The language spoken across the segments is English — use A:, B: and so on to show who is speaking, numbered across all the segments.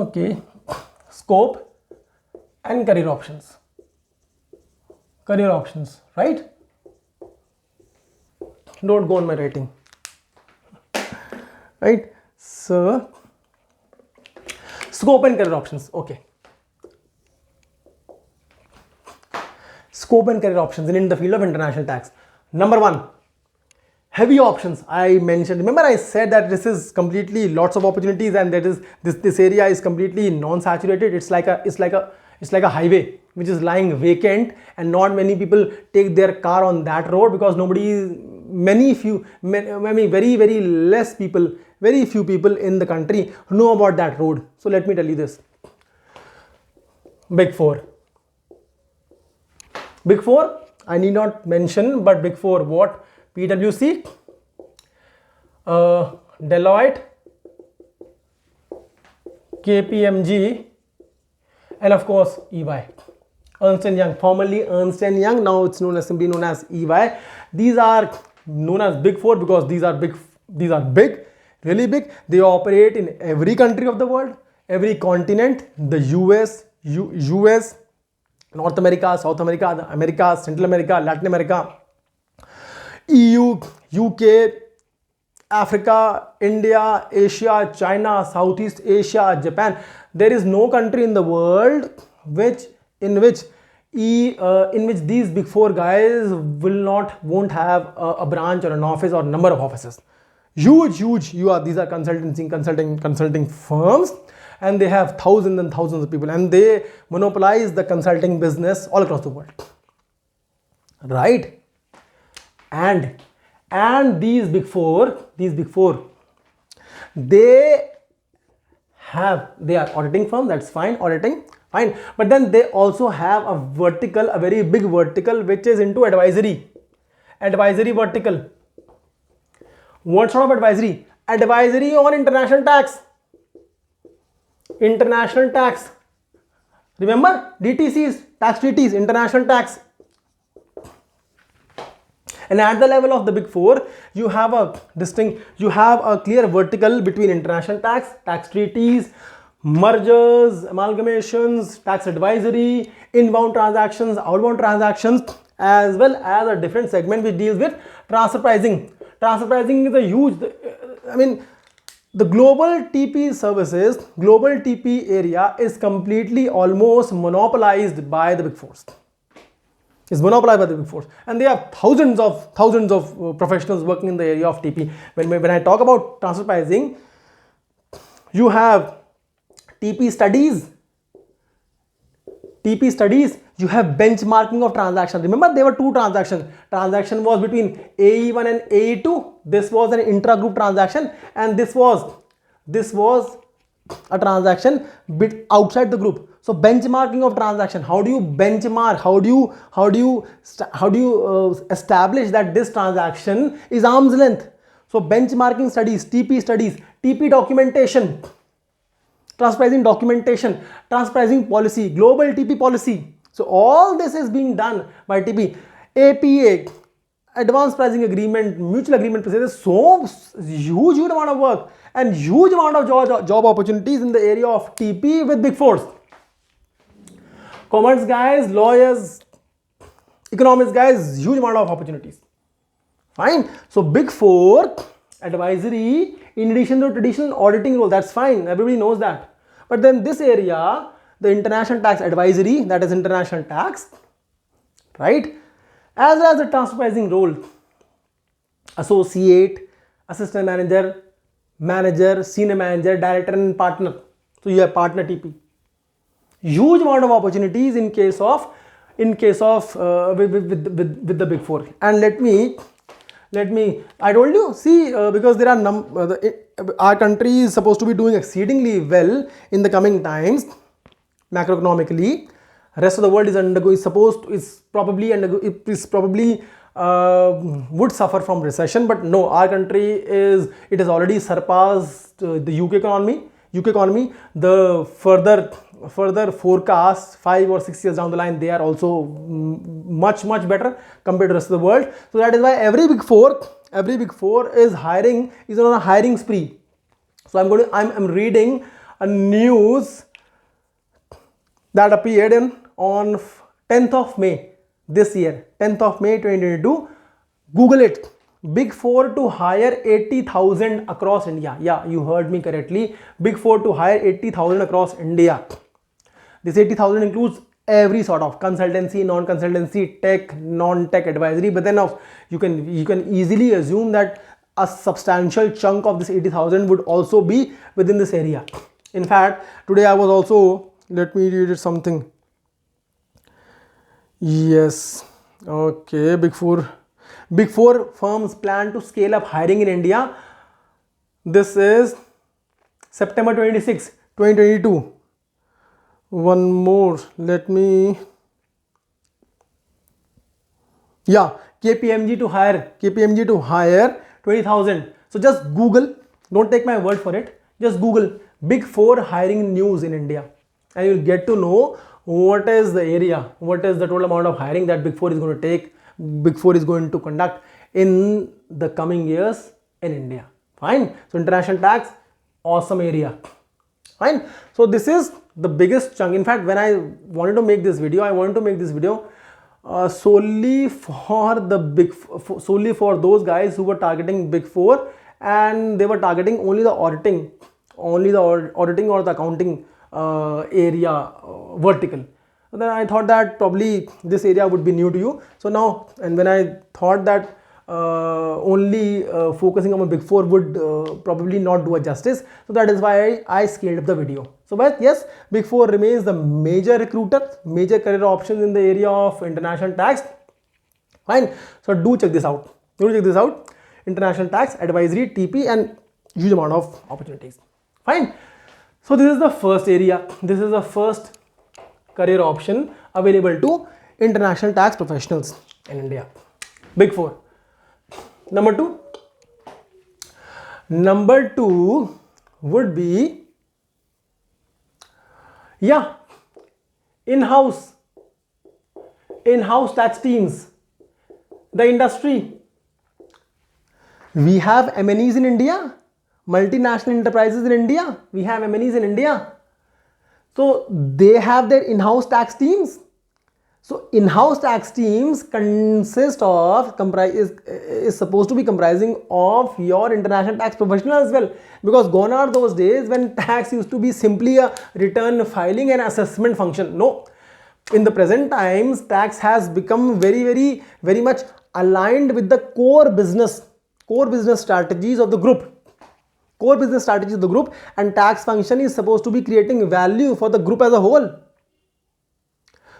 A: Okay, scope and career options. Career options, right? Don't go on my writing. Right? So, scope and career options. Okay. Scope and career options in the field of international tax. Number one, heavy options. I mentioned, remember I said that this is completely lots of opportunities, and that is this area is completely non-saturated. It's like a highway which is lying vacant, and not many people take their car on that road, because very few people in the country know about that road. So let me tell you this. Big Four, I need not mention, but Big Four, what? PwC, Deloitte, KPMG, and of course EY. Ernst & Young, formerly Ernst & Young, now it's simply known as EY. These are known as Big Four because these are big, really big. They operate in every country of the world, every continent, the US, North America, South America, the Americas, Central America, Latin America, EU, UK, Africa, India, Asia, China, Southeast Asia, Japan. There is no country in the world in which these Big Four guys won't have a branch or an office or number of offices. Huge. These are consulting firms, and they have thousands and thousands of people, and they monopolize the consulting business all across the world, right? And these big four, they are auditing firm. That's fine, auditing, fine. But then they also have a very big vertical, which is into advisory vertical. What sort of advisory? Advisory on international tax. Remember, DTCs, tax treaties, international tax. And at the level of the Big Four, you have a clear vertical between international tax treaties, mergers, amalgamations, tax advisory, inbound transactions, outbound transactions, as well as a different segment which deals with transfer pricing. Transfer pricing is a huge, the global TP services, global TP area is completely almost monopolized by the Big Fours. Is monopolized by the Big Four, and they have thousands of professionals working in the area of TP. When I talk about transfer pricing, you have TP studies, you have benchmarking of transactions. Remember, there were two transactions. Transaction was between AE1 and AE2. This was an intra-group transaction, and this was a transaction outside the group. So benchmarking of transaction. How do you benchmark? How do you establish that this transaction is arm's length? So benchmarking studies, TP documentation, transfer pricing documentation, transfer pricing policy, global TP policy. So all this is being done by TP. APA, advanced pricing agreement, mutual agreement processes. So huge amount of work and huge amount of job opportunities in the area of TP with Big Fours. Commerce guys, lawyers, economics guys, huge amount of opportunities. Fine. So Big Four advisory in addition to traditional auditing role, that's fine. Everybody knows that. But then this area, the international tax advisory, that is international tax, right? As well as the transfer pricing role, associate, assistant manager, senior manager, director, and partner. So you have partner TP. Huge amount of opportunities in case of with the Big Four. And let me I told you, see, because there are our country is supposed to be doing exceedingly well in the coming times macroeconomically. Rest of the world would suffer from recession, but no, our country has already surpassed the UK economy. The further forecasts 5 or 6 years down the line, they are also much better compared to the rest of the world. So that is why every big four is on a hiring spree. So I'm reading a news that appeared on 10th of May this year, 10th of May 2022. Google it. Big Four to hire 80,000 across India. Yeah, you heard me correctly. Big Four to hire 80,000 across India. This 80,000 includes every sort of consultancy, non-consultancy, tech, non-tech advisory. But then you can easily assume that a substantial chunk of this 80,000 would also be within this area. In fact, today I was also, let me read it something. Yes, okay, Big Four firms plan to scale up hiring in India. This is September 26, 2022. One more, let me, yeah, KPMG to hire 20,000. So just Google, don't take my word for it, just Google Big Four hiring news in India and you'll get to know what is the area, what is the total amount of hiring that Big Four is going to take, Big Four is going to conduct in the coming years in India. Fine. So international tax, awesome area. Fine. So this is the biggest chunk. In fact, when I wanted to make this video, solely for those guys who were targeting Big Four, and they were targeting only the auditing or the accounting area vertical. Then I thought that probably this area would be new to you. So now, and when I thought that only focusing on a Big Four would probably not do a justice, so that is why I scaled up the video. So but yes, Big Four remains the major recruiter, major career options in the area of international tax. Fine. So do check this out. International tax, advisory, TP, and huge amount of opportunities. Fine. So this is the first area. This is the first career option available to international tax professionals in India. Big Four. Number two would be, yeah, in-house tax teams, the industry. We have MNEs in India, multinational enterprises in India. We have MNEs in India. So they have their in-house tax teams. So in-house tax teams is supposed to be comprising of your international tax professional as well, because gone are those days when tax used to be simply a return filing and assessment function. No, in the present times, tax has become very much aligned with the core business strategies of the group. And tax function is supposed to be creating value for the group as a whole.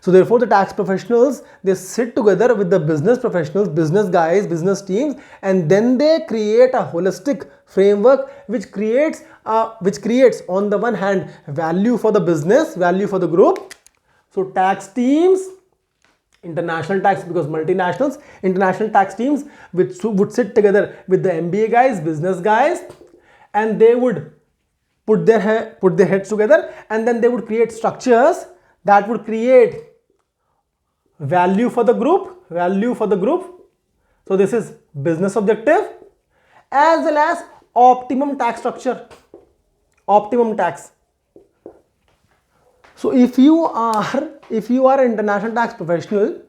A: So therefore, the tax professionals, they sit together with the business professionals, business guys, business teams, and then they create a holistic framework which creates on the one hand value for the business, value for the group. So tax teams, international tax, because multinationals, international tax teams which would sit together with the MBA guys, business guys, and they would put their heads together, and then they would create structures that would create value for the group. So this is business objective as well as optimum tax structure, optimum tax. So if you are an international tax professional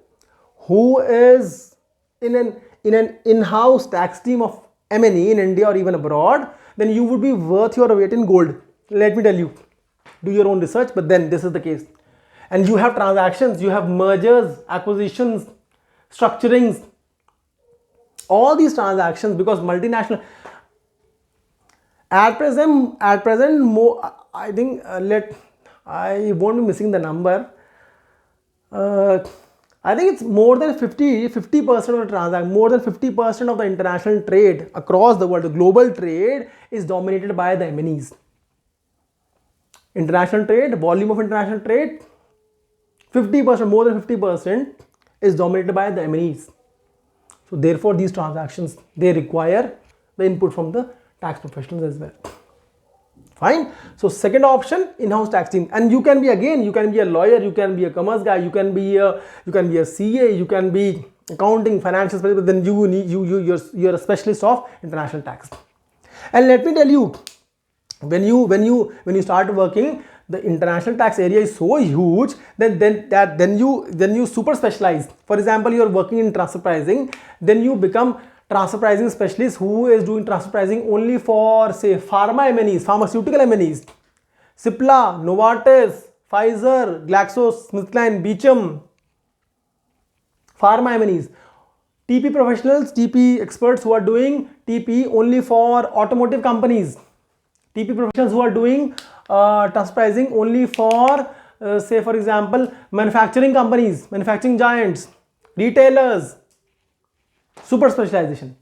A: who is in an in-house tax team of MNE in India or even abroad, then you would be worth your weight in gold. Let me tell you, do your own research, but then this is the case. And you have transactions, you have mergers, acquisitions, structurings, all these transactions, because multinational at present more, I think I won't be missing the number. I think it's more than 50% of the transaction, more than 50% of the international trade across the world, the global trade, is dominated by the MNEs. International trade, volume of international trade, 50%, more than 50% is dominated by the MNEs. So therefore, these transactions, they require the input from the tax professionals as well. Fine. So second option, in-house tax team, and you can be a lawyer, you can be a commerce guy, you can be a CA, you can be accounting, financial specialist, but then you're a specialist of international tax. And let me tell you, when you start working, the international tax area is so huge, then you super specialize. For example, you are working in transfer pricing, then you become transfer pricing specialist who is doing transfer pricing only for, say, pharma M&Es, pharmaceutical M&Es, Cipla, Novartis, Pfizer, GlaxoSmithKline, Beecham, pharma M&Es. TP professionals, TP experts who are doing TP only for automotive companies. TP professionals who are doing transfer pricing only for, say for example, manufacturing companies, manufacturing giants, retailers. Super specialization,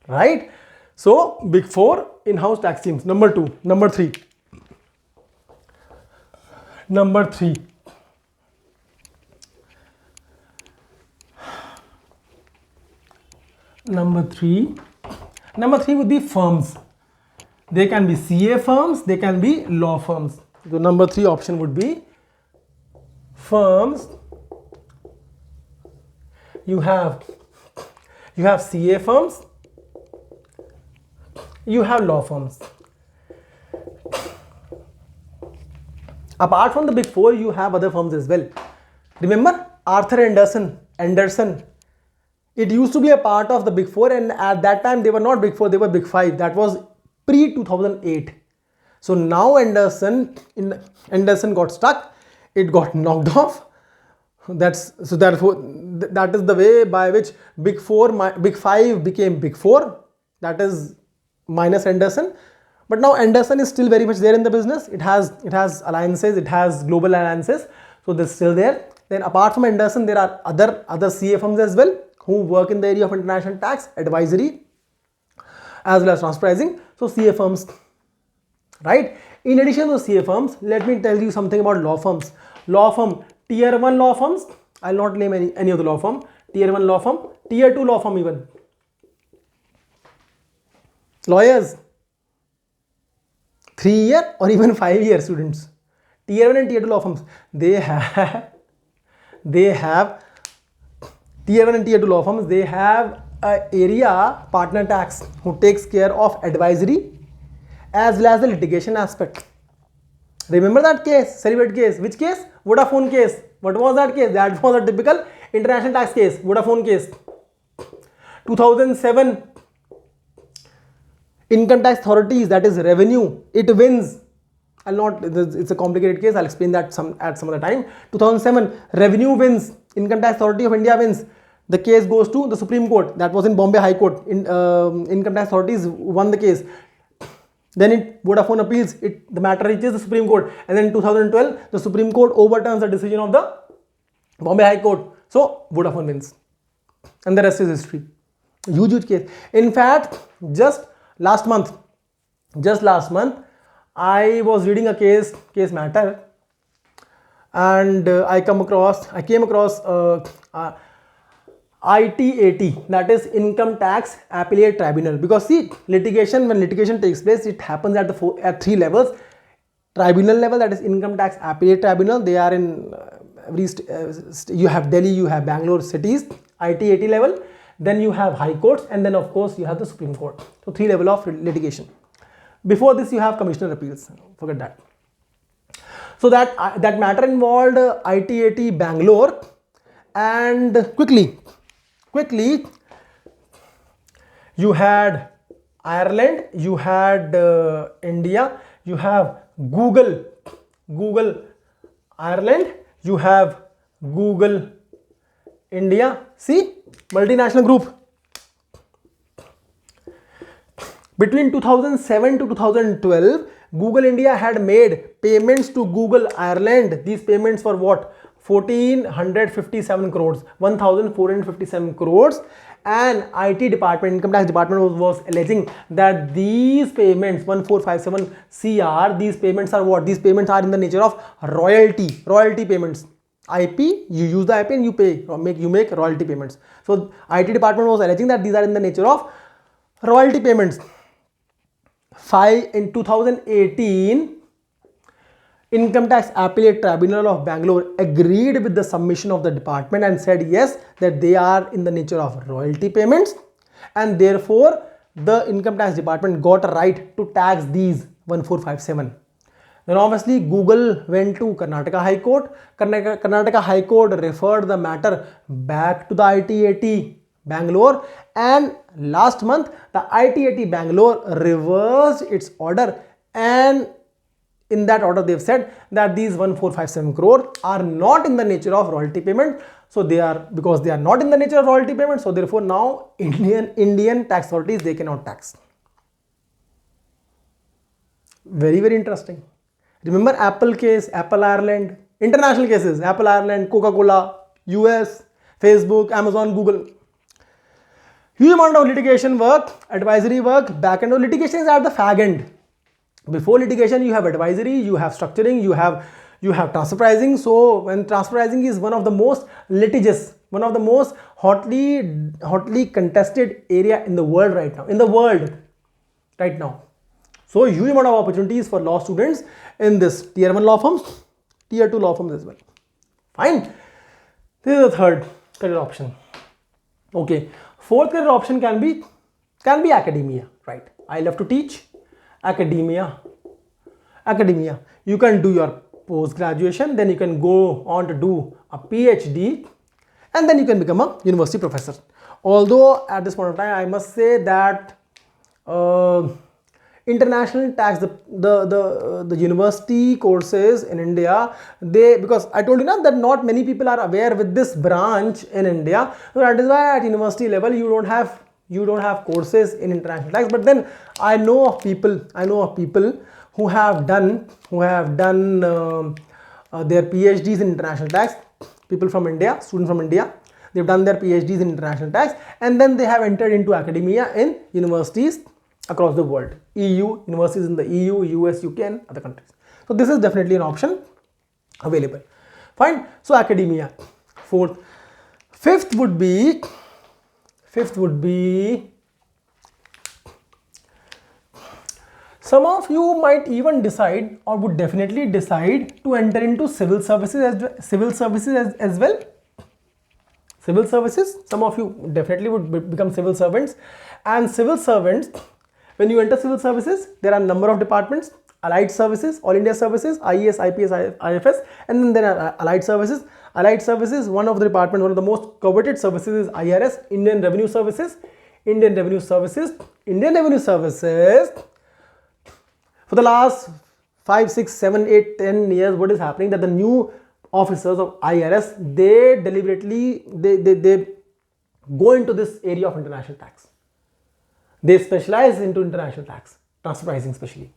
A: right? So big four in-house tax teams. Number three. Number three, would be firms. They can be CA firms, they can be law firms. The number 3 option would be firms. You have CA firms, you have law firms. Apart from the big four, you have other firms as well. Remember Arthur Anderson. It used to be a part of the big four, and at that time they were not big four, they were big five. That was pre 2008. So now Anderson got stuck, it got knocked off. That is the way by which big five became big four. That is minus Anderson. But now Anderson is still very much there in the business. It has alliances, it has global alliances, so they're still there. Then apart from Anderson, there are other CA firms as well who work in the area of international tax advisory as well as transfer pricing. So CA firms, right? In addition to CA firms, let me tell you something about law firms. Law firm, tier 1 law firms. I'll not name any of the law firm. Tier 1 law firm, tier 2 law firm even. Lawyers, 3-year or even 5-year students. Tier 1 and tier 2 law firms, they have tier 1 and tier 2 law firms, they have a area partner tax who takes care of advisory as well as the litigation aspect. Remember that case, celebrate case. Which case? Vodafone case. What was that case? That was a typical international tax case, Vodafone case. 2007, income tax authorities, that is revenue, it wins. It's a complicated case, I'll explain that at some other time. 2007, revenue wins, income tax authority of India wins. The case goes to the Supreme Court. That was in Bombay High Court. Income tax authorities won the case. Then Vodafone appeals, the matter reaches the Supreme Court, and then in 2012 the Supreme Court overturns the decision of the Bombay High Court. So Vodafone wins, and the rest is history. Huge case. In fact, just last month, I was reading a case matter, and I came across ITAT, that is Income Tax Appellate Tribunal. Because see, when litigation takes place, it happens at 3 levels. Tribunal level, that is Income Tax Appellate Tribunal. They are in you have Delhi, you have Bangalore cities, ITAT level. Then you have high courts, and then of course you have the Supreme Court. So 3 level of litigation. Before this you have commissioner appeals. Forget that. So that matter involved ITAT Bangalore, and quickly you had Ireland, you had India, you have Google Ireland, you have Google India. See, multinational group. Between 2007 to 2012, Google India had made payments to Google Ireland. These payments were what? 1457 crores, 1457 crores. And IT department, income tax department was alleging that these payments, 1457 CR, these payments are what? These payments are in the nature of royalty payments. IP, you use the IP and you pay, you make royalty payments. So IT department was alleging that these are in the nature of royalty payments. In 2018, Income Tax Appellate Tribunal of Bangalore agreed with the submission of the department and said yes, that they are in the nature of royalty payments, and therefore the Income Tax Department got a right to tax these 1457. Then obviously Google went to Karnataka High Court. Karnataka High Court referred the matter back to the ITAT Bangalore, and last month the ITAT Bangalore reversed its order, and in that order they've said that these 1457 crore are not in the nature of royalty payment. So because they are not in the nature of royalty payment, so therefore now Indian tax authorities, they cannot tax. Very, very interesting. Remember Apple case, Apple Ireland, international cases, Apple Ireland, Coca-Cola, US, Facebook, Amazon, Google. Huge amount of litigation work, advisory work, back end of litigation is at the fag end. Before litigation, you have advisory, you have structuring, you have transfer pricing. So when transfer pricing is one of the most litigious, one of the most hotly contested area in the world right now. So huge amount of opportunities for law students in this tier 1 law firms, tier 2 law firms as well. Fine. This is the third career option. Okay. Fourth career option can be academia, right? I love to teach. Academia. You can do your post graduation, then you can go on to do a PhD, and then you can become a university professor. Although at this point of time, I must say that international tax, the university courses in India, because I told you now that not many people are aware with this branch in India. So that is why at university level you don't have courses in international tax. But then I know of people who have done their PhDs in international tax. People from India, students from India, they've done their PhDs in international tax, and then they have entered into academia in universities across the world, universities in the EU, US, UK and other countries. So this is definitely an option available. Fine. So academia. Fourth. Fifth would be some of you might even decide or would definitely decide to enter into civil services as well. Civil services, some of you definitely would become civil servants, and civil servants, when you enter civil services, there are a number of departments: allied services, all India services, IAS, IPS, IFS, and then there are allied services. Allied services, one of the departments, one of the most coveted services is IRS, Indian Revenue Services. Indian Revenue Services. For the last 5, 6, 7, 8, 10 years, what is happening that the new officers of IRS, they deliberately they go into this area of international tax. They specialize into international tax, transfer pricing especially.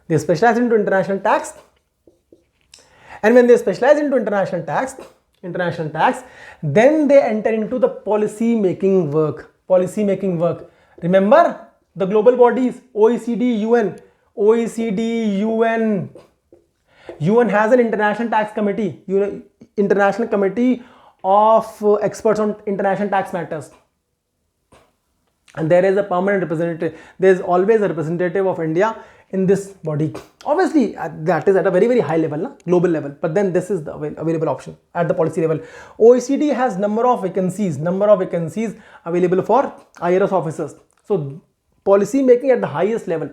A: They specialize into international tax, and when they specialize into international tax, then they enter into the policy making work. Remember the global bodies, OECD, UN has an international tax committee, international committee of experts on international tax matters. And there is a permanent representative. There is always a representative of India in this body. Obviously, that is at a very, very high level, global level. But then this is the available option at the policy level. OECD has number of vacancies available for IRS officers. So policy making at the highest level.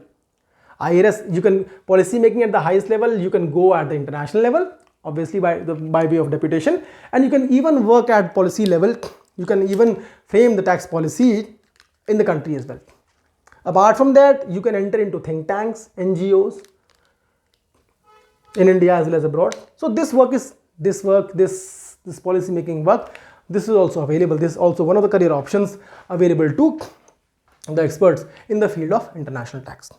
A: Policy making at the highest level, you can go at the international level, obviously by way of deputation, and you can even work at policy level. You can even frame the tax policy in the country as well. Apart from that, you can enter into think tanks, NGOs in India as well as abroad. So this policy making work, this is also available. This is also one of the career options available to the experts in the field of international tax.